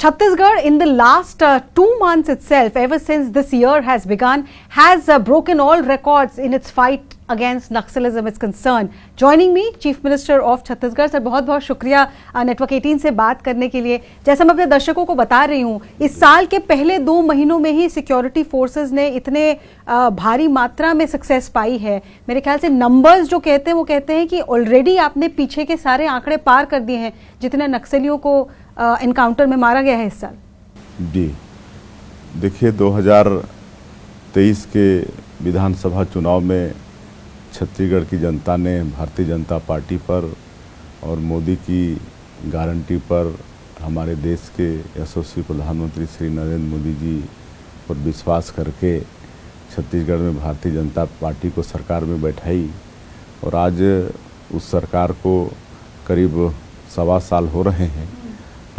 Chhattisgarh, in the last 2 months itself, ever since this year has begun, has broken all records in its fight against Naxalism is concerned. Joining me, Chief Minister of Chhattisgarh. Sir बहुत बहुत शुक्रिया network 18 से बात करने के लिए. जैसा मैं अपने दर्शकों को बता रही हूँ, इस साल के पहले 2 महीनों में ही सिक्योरिटी फोर्सेस ने इतने भारी मात्रा में सक्सेस पाई है. मेरे ख्याल से नंबर्स जो कहते हैं वो कहते हैं कि ऑलरेडी आपने पीछे के सारे आंकड़े पार कर दिए हैं जितने नक्सलियों को एनकाउंटर में मारा गया है इस साल. जी देखिए, 2023 के विधानसभा चुनाव में छत्तीसगढ़ की जनता ने भारतीय जनता पार्टी पर और मोदी की गारंटी पर हमारे देश के यशस्वी प्रधानमंत्री श्री नरेंद्र मोदी जी पर विश्वास करके छत्तीसगढ़ में भारतीय जनता पार्टी को सरकार में बैठाई. और आज उस सरकार को करीब 1.25 साल हो रहे हैं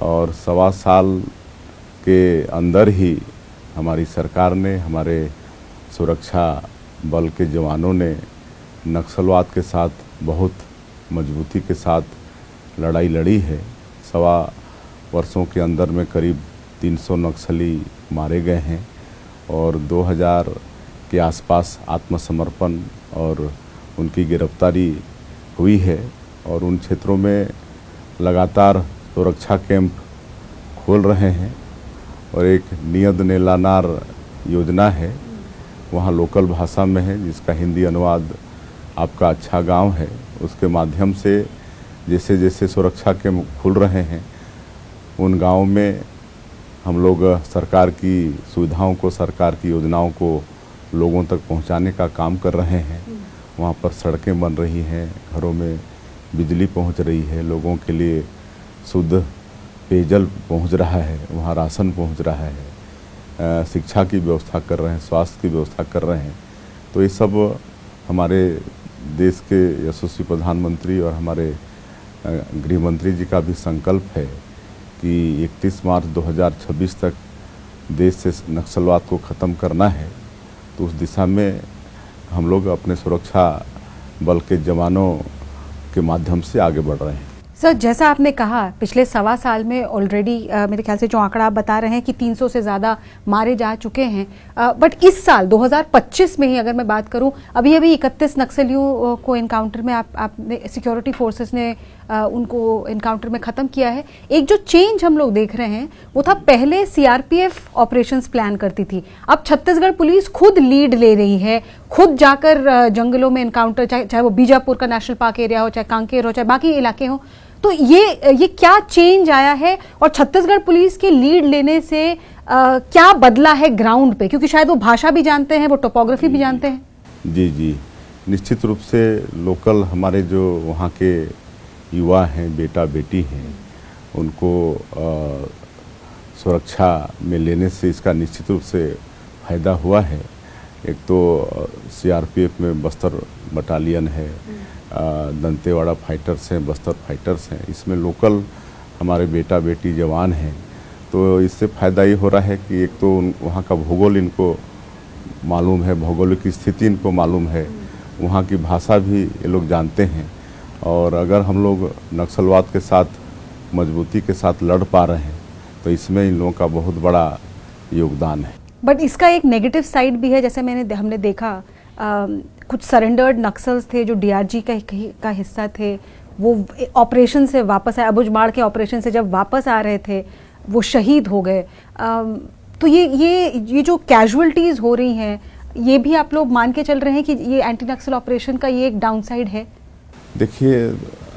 और 1.25 साल के अंदर ही हमारी सरकार ने, हमारे सुरक्षा बल के जवानों ने नक्सलवाद के साथ बहुत मजबूती के साथ लड़ाई लड़ी है. 1.25 वर्षों के अंदर में करीब 300 नक्सली मारे गए हैं और 2000 के आसपास आत्मसमर्पण और उनकी गिरफ्तारी हुई है. और उन क्षेत्रों में लगातार सुरक्षा कैंप खोल रहे हैं और एक नियत नेलानार योजना है, वहाँ लोकल भाषा में है, जिसका हिंदी अनुवाद आपका अच्छा गांव है. उसके माध्यम से जैसे जैसे सुरक्षा कैंप खुल रहे हैं उन गांवों में हम लोग सरकार की सुविधाओं को, सरकार की योजनाओं को लोगों तक पहुंचाने का काम कर रहे हैं. वहाँ पर सड़कें बन रही हैं, घरों में बिजली पहुंच रही है, लोगों के लिए शुद्ध पेयजल पहुंच रहा है, वहाँ राशन पहुंच रहा है, शिक्षा की व्यवस्था कर रहे हैं, स्वास्थ्य की व्यवस्था कर रहे हैं. तो ये सब हमारे देश के यशस्वी प्रधानमंत्री और हमारे गृह मंत्री जी का भी संकल्प है कि 31 मार्च 2026 तक देश से नक्सलवाद को ख़त्म करना है. तो उस दिशा में हम लोग अपने सुरक्षा बल के जवानों के माध्यम से आगे बढ़ रहे हैं. सर, जैसा आपने कहा पिछले 1.25 साल में ऑलरेडी मेरे ख्याल से जो आंकड़ा आप बता रहे हैं कि 300 से ज़्यादा मारे जा चुके हैं. बट इस साल 2025 में ही अगर मैं बात करूं, अभी 31 नक्सलियों को एनकाउंटर में आपने सिक्योरिटी फोर्सेस ने उनको एनकाउंटर में ख़त्म किया है. एक जो चेंज हम लोग देख रहे हैं वो था, पहले सीआरपीएफ ऑपरेशंस प्लान करती थी, अब छत्तीसगढ़ पुलिस खुद लीड ले रही है, खुद जाकर जंगलों में एनकाउंटर, चाहे वो बीजापुर का नेशनल पार्क एरिया हो, चाहे कांकेर हो, चाहे बाकी इलाके हो. तो ये क्या चेंज आया है और छत्तीसगढ़ पुलिस के लीड लेने से क्या बदला है ग्राउंड पे, क्योंकि शायद वो भाषा भी जानते हैं, वो टोपोग्राफी भी जानते हैं. जी, निश्चित रूप से लोकल हमारे जो वहाँ के युवा हैं, बेटा बेटी हैं, उनको सुरक्षा में लेने से इसका निश्चित रूप से फ़ायदा हुआ है. एक तो सीआरपीएफ में बस्तर बटालियन है, दंतेवाड़ा फाइटर्स हैं, बस्तर फाइटर्स हैं, इसमें लोकल हमारे बेटा बेटी जवान हैं. तो इससे फ़ायदा ये हो रहा है कि एक तो वहाँ का भूगोल इनको मालूम है, भौगोलिक स्थिति इनको मालूम है, वहाँ की भाषा भी ये लोग जानते हैं. और अगर हम लोग नक्सलवाद के साथ मजबूती के साथ लड़ पा रहे हैं तो इसमें इन लोगों का बहुत बड़ा योगदान है. बट इसका एक नेगेटिव साइड भी है, जैसे हमने देखा कुछ सरेंडर्ड नक्सल्स थे जो डीआरजी का हिस्सा थे, वो ऑपरेशन से वापस आए, अबुझमाड़ के ऑपरेशन से जब वापस आ रहे थे वो शहीद हो गए. तो ये जो कैजुअलिटीज़ हो रही हैं, ये भी आप लोग मान के चल रहे हैं कि ये एंटी नक्सल ऑपरेशन का ये एक डाउन साइड है. देखिए,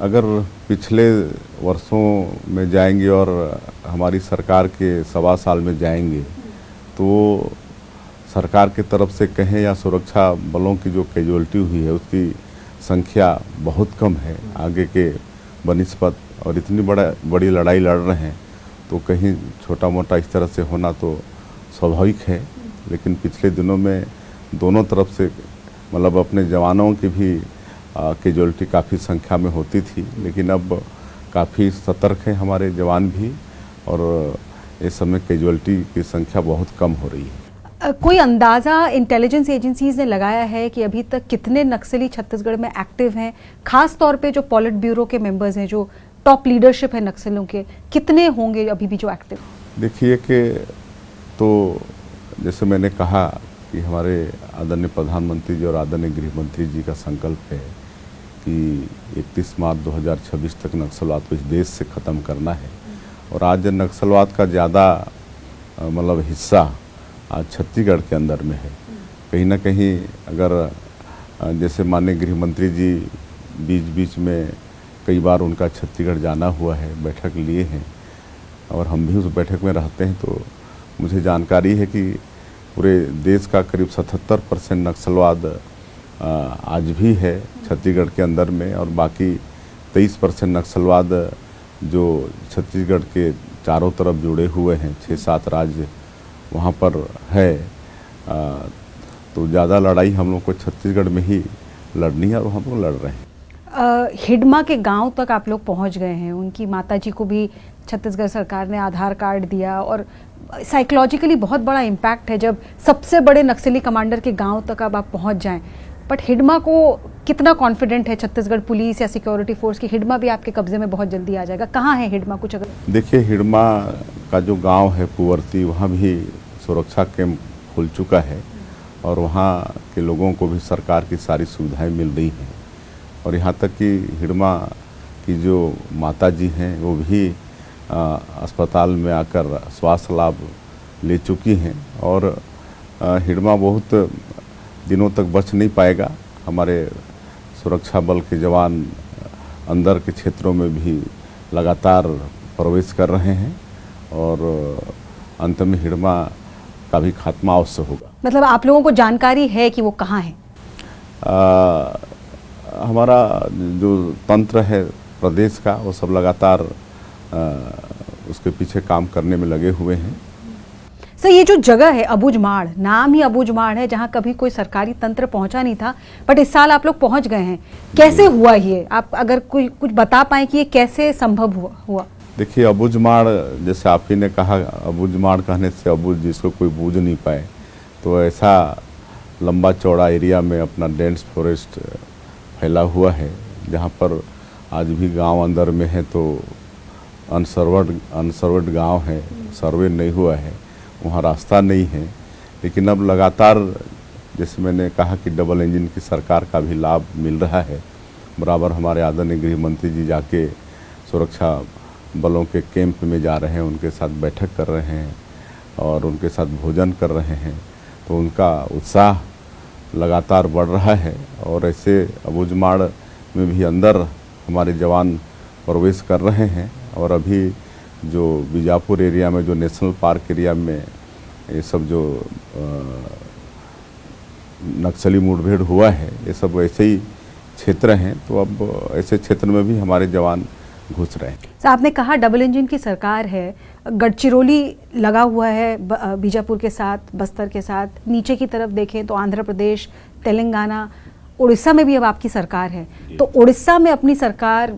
अगर पिछले वर्षों में जाएंगे और हमारी सरकार के 1.25 साल में जाएंगे तो सरकार की तरफ से कहें या सुरक्षा बलों की जो कैजुअलिटी हुई है उसकी संख्या बहुत कम है आगे के बनिस्पत. और इतनी बड़ी लड़ाई लड़ रहे हैं तो कहीं छोटा मोटा इस तरह से होना तो स्वाभाविक है. लेकिन पिछले दिनों में दोनों तरफ से मतलब अपने जवानों की भी कैजुअलिटी काफ़ी संख्या में होती थी, लेकिन अब काफ़ी सतर्क हैं हमारे जवान भी और इस समय कैजुअलिटी की संख्या बहुत कम हो रही है. कोई अंदाज़ा इंटेलिजेंस एजेंसीज ने लगाया है कि अभी तक कितने नक्सली छत्तीसगढ़ में एक्टिव हैं, खास तौर पे जो पॉलिट ब्यूरो के मेंबर्स हैं, जो टॉप लीडरशिप है नक्सलियों के, कितने होंगे अभी भी जो एक्टिव? देखिए कि तो जैसे मैंने कहा कि हमारे आदरणीय प्रधानमंत्री जी और आदरणीय गृह मंत्री जी का संकल्प है कि 31 मार्च 2026 तक नक्सलवाद को इस देश से ख़त्म करना है। और आज नक्सलवाद का ज़्यादा मतलब हिस्सा आज छत्तीसगढ़ के अंदर में है। कहीं ना कहीं अगर जैसे माननीय गृह मंत्री जी बीच बीच में कई बार उनका छत्तीसगढ़ जाना हुआ है, बैठक लिए हैं और हम भी उस बैठक में रहते हैं, तो मुझे जानकारी है कि पूरे देश का करीब 77% नक्सलवाद आज भी है छत्तीसगढ़ के अंदर में, और बाकी 23% नक्सलवाद जो छत्तीसगढ़ के चारों तरफ जुड़े हुए हैं, 6-7 राज्य वहाँ पर है। तो ज़्यादा लड़ाई हम लोग को छत्तीसगढ़ में ही लड़नी है और हम लोग लड़ रहे हैं। हिडमा के गांव तक आप लोग पहुंच गए हैं, उनकी माताजी को भी छत्तीसगढ़ सरकार ने आधार कार्ड दिया, और साइकोलॉजिकली बहुत बड़ा इम्पैक्ट है जब सबसे बड़े नक्सली कमांडर के गांव तक अब आप पहुंच जाएं। बट हिडमा को कितना कॉन्फिडेंट है छत्तीसगढ़ पुलिस या सिक्योरिटी फोर्स की हिडमा भी आपके कब्जे में बहुत जल्दी आ जाएगा? कहाँ है हिडमा कुछ अगर? देखिए, हिडमा का जो गांव है पुवर्ती, वहाँ भी सुरक्षा कैंप खुल चुका है और वहाँ के लोगों को भी सरकार की सारी सुविधाएं मिल रही हैं। और यहाँ तक कि हिडमा की जो माता जी हैं वो भी अस्पताल में आकर स्वास्थ्य लाभ ले चुकी हैं, और हिडमा बहुत दिनों तक बच नहीं पाएगा। हमारे सुरक्षा बल के जवान अंदर के क्षेत्रों में भी लगातार प्रवेश कर रहे हैं और अंत में हिडमा का भी खात्मा अवश्य होगा। मतलब आप लोगों को जानकारी है कि वो कहाँ है? हमारा जो तंत्र है प्रदेश का, वो सब लगातार उसके पीछे काम करने में लगे हुए हैं। सर, ये जो जगह है अबूझमाड़, नाम ही अबूझमाड़ है, जहाँ कभी कोई सरकारी तंत्र पहुंचा नहीं था, बट इस साल आप लोग पहुंच गए हैं। कैसे हुआ ये? आप अगर कुछ बता पाएं कि ये कैसे संभव हुआ? देखिए, अबूझमाड़ जैसे आप ही ने कहा, अबूझमाड़ कहने से अबूझ जिसको कोई बूझ नहीं पाए, तो ऐसा लंबा चौड़ा एरिया में अपना डेंस फॉरेस्ट फैला हुआ है, जहाँ पर आज भी गांव अंदर में है, तो अनसर्वर्ड गांव है, सर्वे नहीं हुआ है, वहाँ रास्ता नहीं है। लेकिन अब लगातार जैसे मैंने कहा कि डबल इंजन की सरकार का भी लाभ मिल रहा है। बराबर हमारे आदरणीय गृह मंत्री जी जाके सुरक्षा बलों के कैंप में जा रहे हैं, उनके साथ बैठक कर रहे हैं और उनके साथ भोजन कर रहे हैं, तो उनका उत्साह लगातार बढ़ रहा है। और ऐसे अबूझमाड़ में भी अंदर हमारे जवान प्रवेश कर रहे हैं, और अभी जो बीजापुर एरिया में, जो नेशनल पार्क एरिया में ये सब जो नक्सली मुठभेड़ हुआ है, ये सब ऐसे ही क्षेत्र हैं, तो अब ऐसे क्षेत्र में भी हमारे जवान घुस रहे हैं। सर, आपने कहा डबल इंजन की सरकार है, गढ़चिरौली लगा हुआ है बीजापुर के साथ, बस्तर के साथ, नीचे की तरफ देखें तो आंध्र प्रदेश, तेलंगाना, उड़ीसा में भी अब आपकी सरकार है। तो उड़ीसा में अपनी सरकार,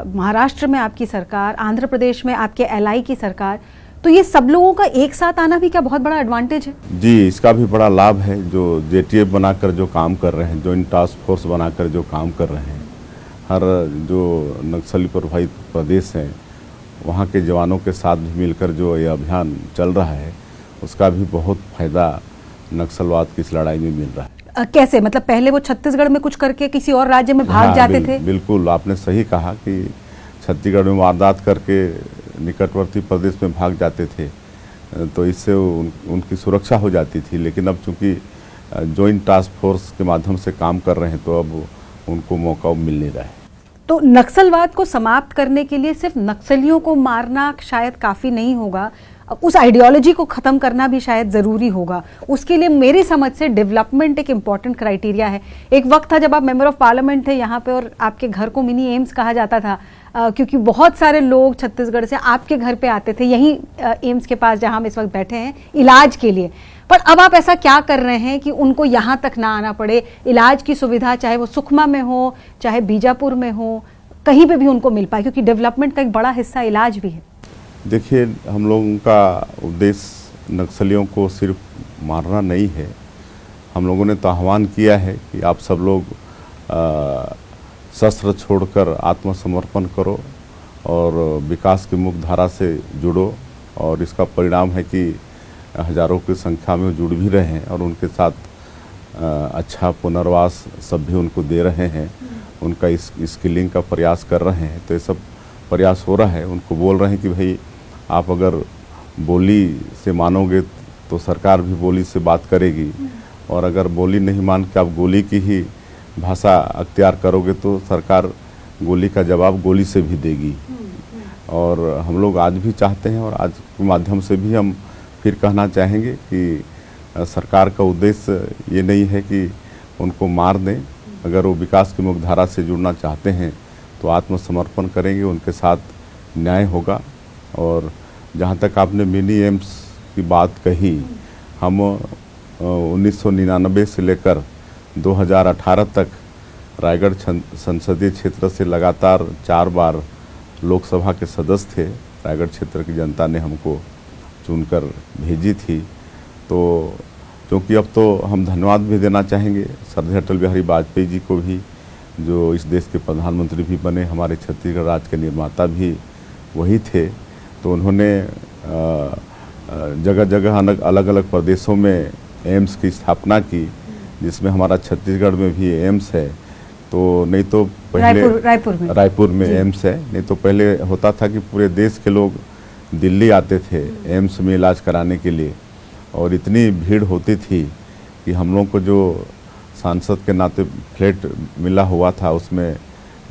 महाराष्ट्र में आपकी सरकार, आंध्र प्रदेश में आपके एलआई की सरकार, तो ये सब लोगों का एक साथ आना भी क्या बहुत बड़ा एडवांटेज है? जी, इसका भी बड़ा लाभ है। जो जेटीएफ बनाकर जो काम कर रहे हैं, जॉइंट टास्क फोर्स बनाकर जो काम कर रहे हैं, हर जो नक्सली प्रभावित प्रदेश हैं वहाँ के जवानों के साथ भी मिलकर जो ये अभियान चल रहा है, उसका भी बहुत फायदा नक्सलवाद की इस लड़ाई में मिल रहा है। कैसे? मतलब पहले वो छत्तीसगढ़ में कुछ करके किसी और राज्य में भाग जाते थे? बिल्कुल, आपने सही कहा कि छत्तीसगढ़ में वारदात करके निकटवर्ती प्रदेश में भाग जाते थे, तो इससे उनकी सुरक्षा हो जाती थी। लेकिन अब चूंकि जॉइंट टास्क फोर्स के माध्यम से काम कर रहे हैं, तो अब उनको मौका मिल नहीं रहा है। तो नक्सलवाद को समाप्त करने के लिए सिर्फ नक्सलियों को मारना शायद काफ़ी नहीं होगा, उस आइडियोलॉजी को ख़त्म करना भी शायद ज़रूरी होगा। उसके लिए मेरी समझ से डेवलपमेंट एक इम्पॉर्टेंट क्राइटेरिया है। एक वक्त था जब आप मेंबर ऑफ पार्लियामेंट थे यहाँ पे, और आपके घर को मिनी एम्स कहा जाता था, क्योंकि बहुत सारे लोग छत्तीसगढ़ से आपके घर पे आते थे, यहीं एम्स के पास जहाँ हम इस वक्त बैठे हैं, इलाज के लिए। पर अब आप ऐसा क्या कर रहे हैं कि उनको यहाँ तक ना आना पड़े, इलाज की सुविधा चाहे वो सुकमा में हो, चाहे बीजापुर में हो, कहीं पे भी उनको मिल पाए, क्योंकि डेवलपमेंट का एक बड़ा हिस्सा इलाज भी है। देखिए, हम लोगों का उद्देश्य नक्सलियों को सिर्फ मारना नहीं है। हम लोगों ने तो आह्वान किया है कि आप सब लोग शस्त्र छोड़कर आत्मसमर्पण करो और विकास की मुख्य धारा से जुड़ो, और इसका परिणाम है कि हजारों की संख्या में जुड़ भी रहे हैं और उनके साथ अच्छा पुनर्वास सब भी उनको दे रहे हैं, उनका स्किलिंग का प्रयास कर रहे हैं। तो ये सब प्रयास हो रहा है। उनको बोल रहे हैं कि भाई आप अगर बोली से मानोगे तो सरकार भी बोली से बात करेगी, और अगर बोली नहीं मान के आप गोली की ही भाषा अख्तियार करोगे तो सरकार गोली का जवाब गोली से भी देगी। और हम लोग आज भी चाहते हैं, और आज के माध्यम से भी हम फिर कहना चाहेंगे कि सरकार का उद्देश्य ये नहीं है कि उनको मार दें। अगर वो विकास की मुख्य धारा से जुड़ना चाहते हैं तो आत्मसमर्पण करेंगे, उनके साथ न्याय होगा। और जहाँ तक आपने मिनी एम्स की बात कही, हम 1999 से लेकर 2018 तक रायगढ़ संसदीय क्षेत्र से लगातार 4 बार लोकसभा के सदस्य थे। रायगढ़ क्षेत्र की जनता ने हमको चुनकर भेजी थी। तो क्योंकि अब तो हम धन्यवाद भी देना चाहेंगे श्रद्धेय अटल बिहारी वाजपेयी जी को भी, जो इस देश के प्रधानमंत्री भी बने, हमारे छत्तीसगढ़ राज्य के निर्माता भी वही थे। तो उन्होंने जगह जगह अलग अलग प्रदेशों में एम्स की स्थापना की, जिसमें हमारा छत्तीसगढ़ में भी एम्स है। तो नहीं तो पहले रायपुर में एम्स है, नहीं तो पहले होता था कि पूरे देश के लोग दिल्ली आते थे एम्स में इलाज कराने के लिए, और इतनी भीड़ होती थी कि हम लोग को जो सांसद के नाते फ्लैट मिला हुआ था उसमें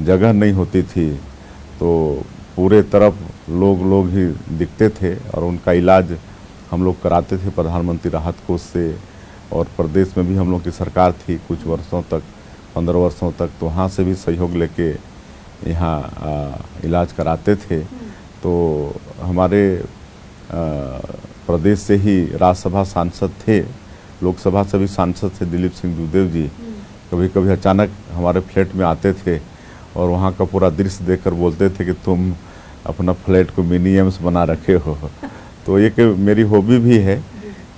जगह नहीं होती थी। तो पूरे तरफ लोग ही दिखते थे और उनका इलाज हम लोग कराते थे प्रधानमंत्री राहत कोष से। और प्रदेश में भी हम लोग की सरकार थी कुछ वर्षों तक, 15 वर्षों तक, तो वहाँ से भी सहयोग लेके यहाँ इलाज कराते थे। तो हमारे प्रदेश से ही राज्यसभा सांसद थे, लोकसभा से भी सांसद थे दिलीप सिंह जूदेव जी। कभी कभी अचानक हमारे फ्लैट में आते थे और वहाँ का पूरा दृश्य देखकर बोलते थे कि तुम अपना फ्लैट को मिनी एम्स बना रखे हो। तो एक मेरी हॉबी भी है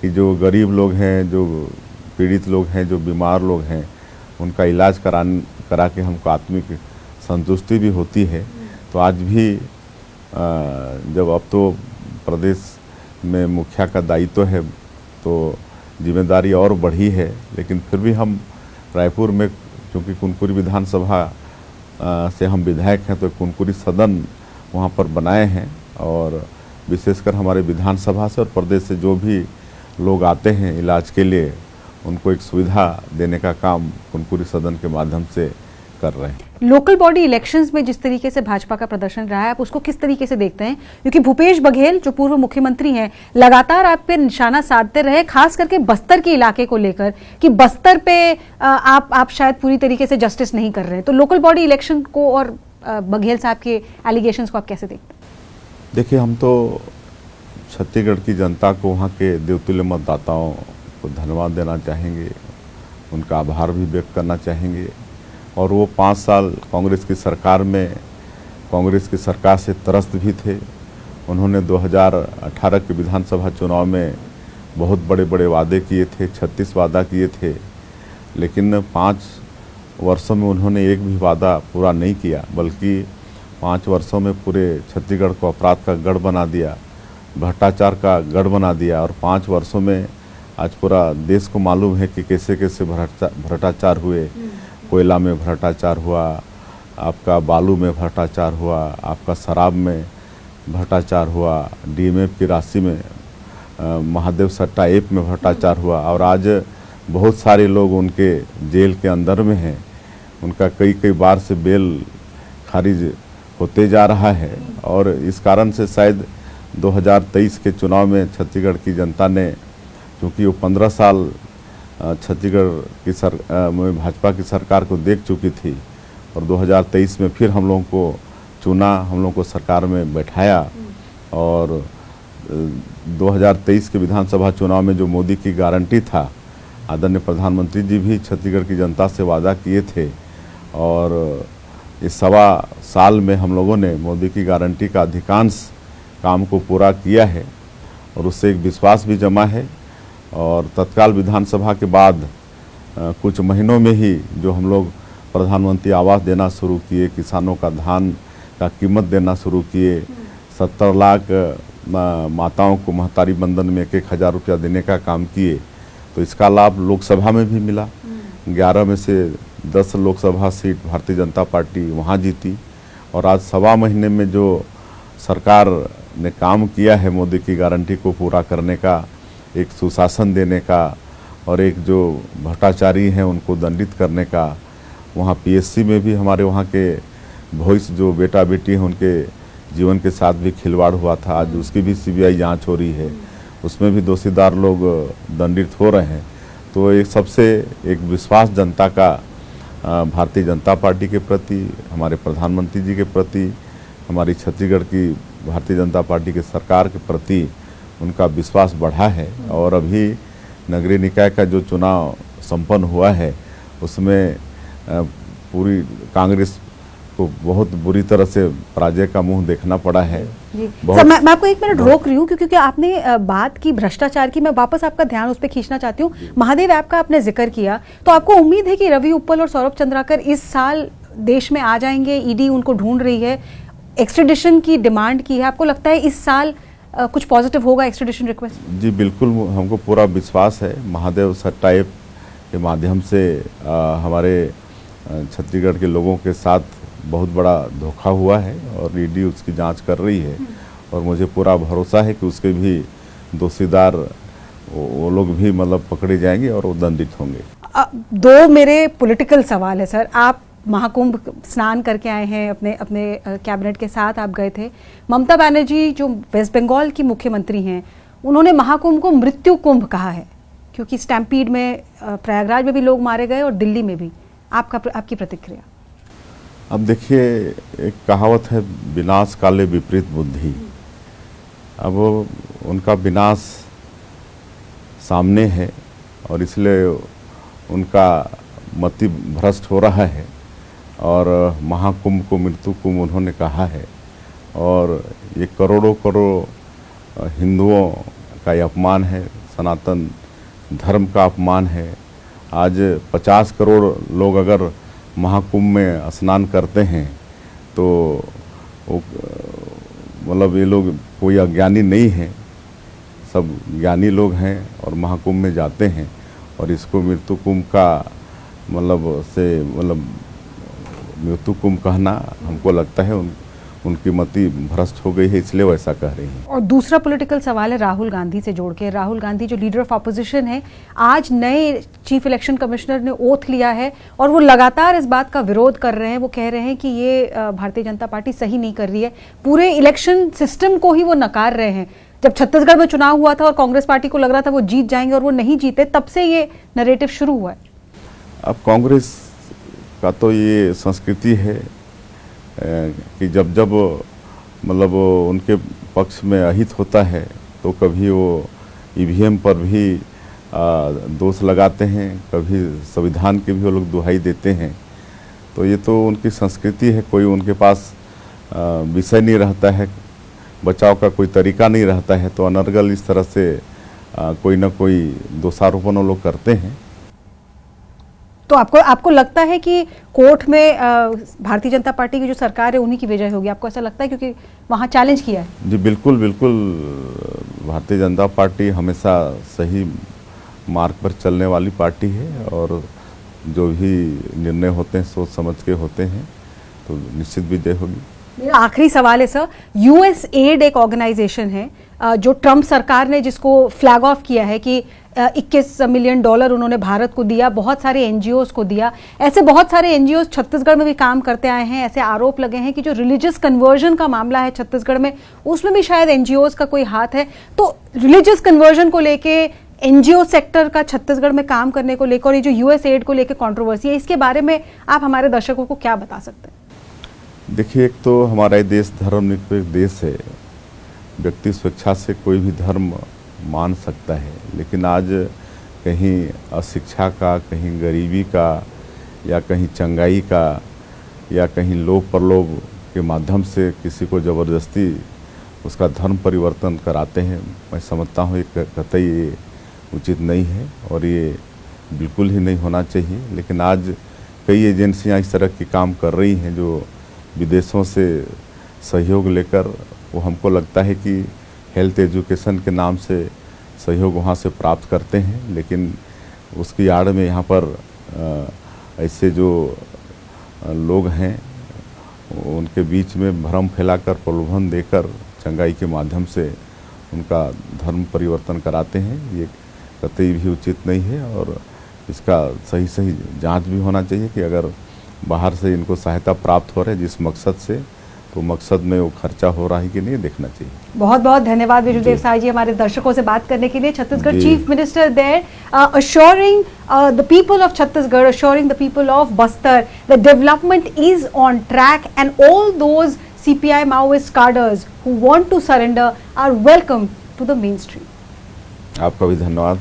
कि जो गरीब लोग हैं, जो पीड़ित लोग हैं, जो बीमार लोग हैं, उनका इलाज करा के हमको आत्मिक संतुष्टि भी होती है। तो आज भी जब अब तो प्रदेश में मुखिया का दायित्व है तो जिम्मेदारी और बढ़ी है, लेकिन फिर भी हम रायपुर में, क्योंकि कुनकुरी विधानसभा से हम विधायक हैं, तो कुनकुरी सदन वहाँ पर बनाए हैं। और विशेषकर हमारे विधानसभा से और प्रदेश से जो भी लोग आते हैं इलाज के लिए, उनको एक सुविधा देने का काम कुनकुरी सदन के माध्यम से कर रहे हैं। लोकल बॉडी इलेक्शंस में जिस तरीके से भाजपा का प्रदर्शन रहा है, आप उसको किस तरीके से देखते हैं? क्योंकि भूपेश बघेल जो पूर्व मुख्यमंत्री हैं, लगातार आप पे निशाना साधते रहे, खास करके बस्तर के इलाके को लेकर कि बस्तर पे आप शायद पूरी तरीके से जस्टिस नहीं कर रहे हैं। तो लोकल बॉडी इलेक्शन को और बघेल साहब के एलिगेशंस को आप कैसे देखते हैं? देखिए, हम तो छत्तीसगढ़ की जनता को, वहाँ के देवतुल्य मतदाताओं को धन्यवाद देना चाहेंगे, उनका आभार भी व्यक्त करना चाहेंगे। और वो 5 साल कांग्रेस की सरकार में कांग्रेस की सरकार से त्रस्त भी थे। उन्होंने 2018 के विधानसभा चुनाव में बहुत बड़े बड़े वादे किए थे, 36 वादा किए थे, लेकिन 5 वर्षों में उन्होंने एक भी वादा पूरा नहीं किया, बल्कि 5 वर्षों में पूरे छत्तीसगढ़ को अपराध का गढ़ बना दिया, भ्रष्टाचार का गढ़ बना दिया। और 5 वर्षों में आज पूरा देश को मालूम है कि कैसे कैसे भ्रष्टाचार हुए। कोयला में भ्रष्टाचार हुआ, आपका बालू में भ्रष्टाचार हुआ, आपका शराब में भ्रष्टाचार हुआ, डीएमएफ की राशि में महादेव सट्टा ऐप में भ्रष्टाचार हुआ। और आज बहुत सारे लोग उनके जेल के अंदर में हैं, उनका कई बार से बेल खारिज होते जा रहा है। और इस कारण से शायद 2023 के चुनाव में छत्तीसगढ़ की जनता ने, क्योंकि वो 15 साल छत्तीसगढ़ की में भाजपा की सरकार को देख चुकी थी, और 2023 में फिर हम लोगों को चुना, हम लोगों को सरकार में बैठाया। और 2023 के विधानसभा चुनाव में जो मोदी की गारंटी था, आदरणीय प्रधानमंत्री जी भी छत्तीसगढ़ की जनता से वादा किए थे। और इस 1.25 साल में हम लोगों ने मोदी की गारंटी का अधिकांश काम को पूरा किया है, और उससे एक विश्वास भी जमा है। और तत्काल विधानसभा के बाद कुछ महीनों में ही जो हम लोग प्रधानमंत्री आवास देना शुरू किए, किसानों का धान का कीमत देना शुरू किए। 70 लाख माताओं को महतारी बंधन में 1,000 रुपया देने का काम किए। तो इसका लाभ लोकसभा में भी मिला। 11 में से 10 लोकसभा सीट भारतीय जनता पार्टी वहाँ जीती। और आज 1.25 महीने में जो सरकार ने काम किया है मोदी की गारंटी को पूरा करने का, एक सुशासन देने का और एक जो भ्रष्टाचारी हैं उनको दंडित करने का। वहाँ पीएससी में भी हमारे वहाँ के वॉइस जो बेटा बेटी हैं उनके जीवन के साथ भी खिलवाड़ हुआ था। आज उसकी भी सीबीआई जांच हो रही है, उसमें भी दोषीदार लोग दंडित हो रहे हैं। तो एक सबसे एक विश्वास जनता का भारतीय जनता पार्टी के प्रति, हमारे प्रधानमंत्री जी के प्रति, हमारी छत्तीसगढ़ की भारतीय जनता पार्टी के सरकार के प्रति उनका विश्वास बढ़ा है। और अभी नगरीय निकाय का जो चुनाव संपन्न हुआ है उसमें पूरी कांग्रेस को बहुत बुरी तरह से पराजय का मुंह देखना पड़ा है। सर, मैं आपको 1 मिनट रोक रही हूँ क्योंकि आपने बात की भ्रष्टाचार की। मैं वापस आपका ध्यान उस पर खींचना चाहती हूँ। महादेव ऐप का आपने जिक्र किया, तो आपको उम्मीद है कि रवि उप्पल और सौरभ चंद्राकर इस साल देश में आ जाएंगे? ईडी उनको ढूंढ रही है, एक्सट्रेडिशन की डिमांड की है। आपको लगता है इस साल कुछ पॉजिटिव होगा एक्सट्रेडिशन रिक्वेस्ट? जी बिल्कुल, हमको पूरा विश्वास है। महादेव सट्टा ऐप के माध्यम से हमारे छत्तीसगढ़ के लोगों के साथ बहुत बड़ा धोखा हुआ है और ईडी उसकी जांच कर रही है। और मुझे पूरा भरोसा है कि उसके भी दोषीदार वो लोग भी मतलब पकड़े जाएंगे और वो दंडित होंगे। 2 मेरे पॉलिटिकल सवाल है सर। आप महाकुंभ स्नान करके आए हैं, अपने कैबिनेट के साथ आप गए थे। ममता बनर्जी जो वेस्ट बंगाल की मुख्यमंत्री हैं, उन्होंने महाकुंभ को मृत्यु कुंभ कहा है क्योंकि स्टैम्पीड में प्रयागराज में भी लोग मारे गए और दिल्ली में भी। आपकी प्रतिक्रिया? अब देखिए, एक कहावत है, विनाश काले विपरीत बुद्धि। अब उनका विनाश सामने है और इसलिए उनका मति भ्रष्ट हो रहा है और महाकुंभ को मृत्यु कुंभ उन्होंने कहा है। और ये करोड़ों करोड़ हिंदुओं का ये अपमान है, सनातन धर्म का अपमान है। आज 50 करोड़ लोग अगर महाकुंभ में स्नान करते हैं तो मतलब ये लोग कोई अज्ञानी नहीं है, सब ज्ञानी लोग हैं और महाकुंभ में जाते हैं। और इसको मृत्यु कुंभ का मतलब मृत्यु कुंभ कहना हमको लगता है उनकी मति भ्रष्ट हो गई है, इसलिए वैसा कह रही हैं। और दूसरा पॉलिटिकल सवाल है राहुल गांधी से जोड़ के। राहुल गांधी जो लीडर ऑफ अपोजिशन है, आज नए चीफ इलेक्शन कमिश्नर ने ओथ लिया है और वो लगातार इस बात का विरोध कर रहे हैं। वो कह रहे हैं कि ये भारतीय जनता पार्टी सही नहीं कर रही है, पूरे इलेक्शन सिस्टम को ही वो नकार रहे हैं। जब छत्तीसगढ़ में चुनाव हुआ था और कांग्रेस पार्टी को लग रहा था वो जीत जाएंगे और वो नहीं जीते, तब से ये नरेटिव शुरू हुआ है। अब कांग्रेस का तो ये संस्कृति है कि जब जब मतलब उनके पक्ष में अहित होता है तो कभी वो ईवीएम पर भी दोष लगाते हैं, कभी संविधान की भी वो लोग दुहाई देते हैं। तो ये तो उनकी संस्कृति है, कोई उनके पास विषय नहीं रहता है, बचाव का कोई तरीका नहीं रहता है, तो अनर्गल इस तरह से कोई ना कोई दोषारोपण वो लोग करते हैं। तो आपको लगता है कि कोर्ट में भारतीय जनता पार्टी की जो सरकार है उन्हीं की वजह होगी? आपको ऐसा लगता है क्योंकि वहाँ चैलेंज किया है? जी बिल्कुल बिल्कुल, भारतीय जनता पार्टी हमेशा सही मार्ग पर चलने वाली पार्टी है और जो भी निर्णय होते हैं सोच समझ के होते हैं, तो निश्चित विजय होगी। मेरा आखिरी सवाल है सर, यूएसएड एक ऑर्गेनाइजेशन है जो ट्रंप सरकार ने जिसको फ्लैग ऑफ किया है कि $21 मिलियन उन्होंने भारत को दिया, बहुत सारे एनजीओज को दिया। ऐसे बहुत सारे एनजीओज छत्तीसगढ़ में भी काम करते आए हैं। ऐसे आरोप लगे हैं कि जो रिलीजियस कन्वर्जन का मामला है छत्तीसगढ़ में, उसमें भी शायद एनजीओज का कोई हाथ है। तो रिलीजियस कन्वर्जन को लेके, एनजीओ सेक्टर का छत्तीसगढ़ में काम करने को लेकर और ये जो यूएसएड को लेकर कंट्रोवर्सी है, इसके बारे में आप हमारे दर्शकों को क्या बता सकते हैं? देखिए, एक तो हमारा ये देश धर्मनिरपेक्ष देश है, व्यक्ति स्वेच्छा से कोई भी धर्म मान सकता है। लेकिन आज कहीं अशिक्षा का, कहीं गरीबी का, या कहीं चंगाई का, या कहीं लोभ प्रलोभ के माध्यम से किसी को ज़बरदस्ती उसका धर्म परिवर्तन कराते हैं। मैं समझता हूँ ये कतई ये उचित नहीं है और ये बिल्कुल ही नहीं होना चाहिए। लेकिन आज कई एजेंसियाँ इस तरह की काम कर रही हैं जो विदेशों से सहयोग लेकर वो हमको लगता है कि हेल्थ एजुकेशन के नाम से सहयोग वहाँ से प्राप्त करते हैं, लेकिन उसकी आड़ में यहाँ पर ऐसे जो लोग हैं उनके बीच में भ्रम फैलाकर प्रलोभन देकर चंगाई के माध्यम से उनका धर्म परिवर्तन कराते हैं। ये कतई भी उचित नहीं है और इसका सही सही जांच भी होना चाहिए कि अगर बाहर से इनको सहायता प्राप्त हो रहा है जिस मकसद से, तो मकसद में वो खर्चा हो रहा है कि नहीं, देखना चाहिए। बहुत बहुत धन्यवाद विजुदेव साय जी हमारे दर्शकों से बात करने के लिए। Chhattisgarh chief minister there assuring the people of Chhattisgarh, assuring the people of Bastar that development is on track and all those CPI Maoist cadres who want to surrender are welcome to the mainstream. आपका भी धन्यवाद।